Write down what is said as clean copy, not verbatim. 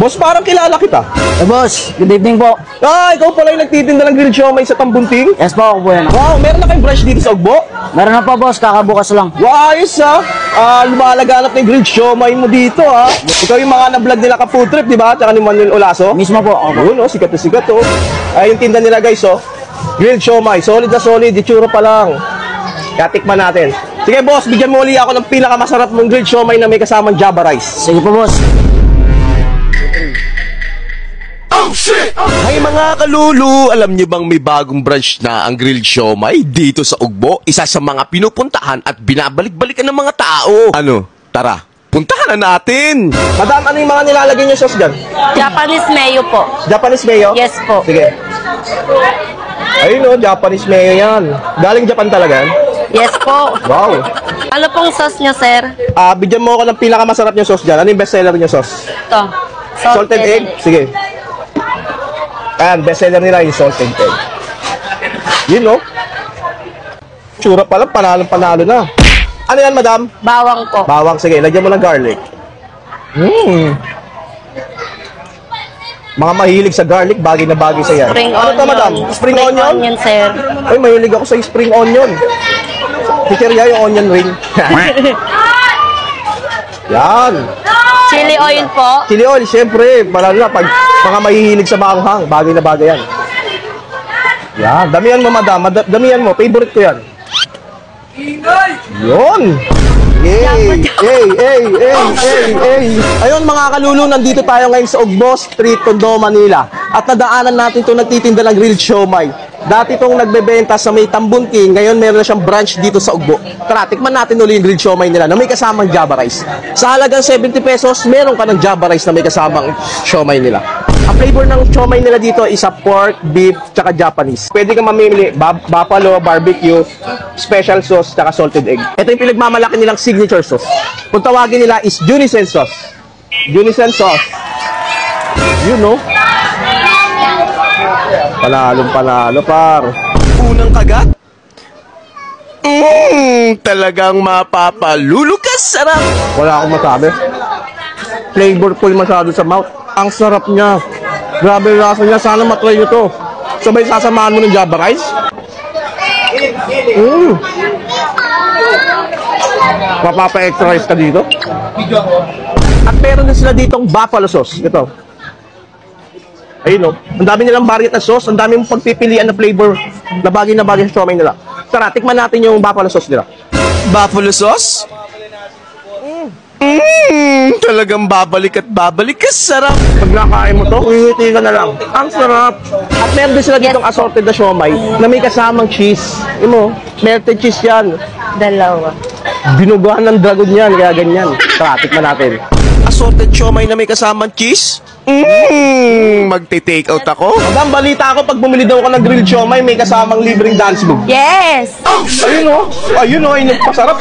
Boss, parang kilala kita. Boss, good evening po. Ikaw pala yung nagtitinda ng grilled siomai sa Tambunting? Yes po, ako po yan. Wow, meron na kayong branch dito sa Ugbo? Meron na po boss, kakabukas lang. Wow, ayos lumalaganap na yung grilled siomai mo dito Ikaw yung mga na-vlog nila ka food trip, di ba? Tsaka ni Manuel Olaso. Mismo po, ako po. Yun, sikat na sikat yung tinda nila guys, grilled siomai, solid na solid, itsura pa lang. Kaya tikman natin. Sige boss, bigyan mo uli ako ng pinakamasarap mong grilled siomai na may kasamang Java rice. Sige po boss. Hay mga kalulu, alam niyo bang may bagong branch na ang grilled siomai dito sa Ugbo? Isa sa mga pinupuntahan at binabalik-balikan ng mga tao. Ano? Tara, puntahan na natin! Madam, ano yung mga nilalagay niyo sauce dyan? Japanese mayo po. Japanese mayo? Yes po. Sige. Ayun Japanese mayo yan. Galing Japan talaga yan? Yes po. Wow. Ano pong sauce niya, sir? Bigyan mo ako ng pinakamasarap niyo sauce dyan. Ano yung bestseller niyo sauce? Ito. Salted egg? Sige. Ayan, bestseller nila yung salted egg. Yun tsura pa lang, panalo na. Ano yan, madam? Bawang po. Bawang, sige. Lagyan mo ng garlic. Mga mahilig sa garlic, bagay na bagay sa yan. Spring Ano onion. to, madam? Spring onion? sir. Ay, mahilig ako sa spring onion. Chichirya yung onion ring. Yan. Chili oil po. Chili oil, siyempre. Lalo na pag mga mahihilig sa maanghang, bagay na bagay yan. Yan. Damihan mo, madam. Damihan mo. Favorite ko yan. Yun. Ayun mga kalulu, nandito tayo ngayon sa Ugbo Street, Tondo, Manila. At nadaanan natin itong nagtitinda ng grilled siomai. Dati itong nagbebenta sa may Tambunting, ngayon meron na siyang branch dito sa Ugbo. Tara, tikman natin ulit yung grilled siomai nila na may kasamang Java rice. Sa halagang 70 pesos, meron ka ng Java rice na may kasamang siomai nila. Ang flavor ng siomai nila dito is pork, beef, tsaka Japanese. Pwede kang mamimili, buffalo, barbecue, special sauce, tsaka salted egg. Ito yung pinagmamalaki nilang signature sauce. Kung tawagin nila is Unisen sauce. Unisen sauce. You know? Panalo, par. Unang kagat? Talagang mapapalulu ka sarap! Wala akong masabi. Flavorful masyado sa mouth. Ang sarap niya. Grabe yung lasa niya. Sana matry nyo to. Sabay sasamahan mo ng Java rice. Mapapa-extra rice ka dito. At meron din sila ditong buffalo sauce. Ito. Ayun Ang dami nilang variant na sauce. Ang dami mong pagpipilian na flavor na bagay sa siomai nila. Tara, tikman natin yung buffalo sauce nila. Buffalo sauce? Talagang babalik at babalik ka sarap! Pag nakain mo to, uwiti ka na lang. Ang sarap. At meron din sila ditong assorted na siomai na may kasamang cheese. Yun mo, melted cheese yan. Dalawa. Binuguan ng dragon yan, kaya ganyan. Tara, tikman natin. Assorted siomai na may kasamang cheese? Magte-take out ako? Madam, balita ako pag bumili daw ka ng grilled siomai, may kasamang libreng dance move. Yes! Ayun ay nagpasarap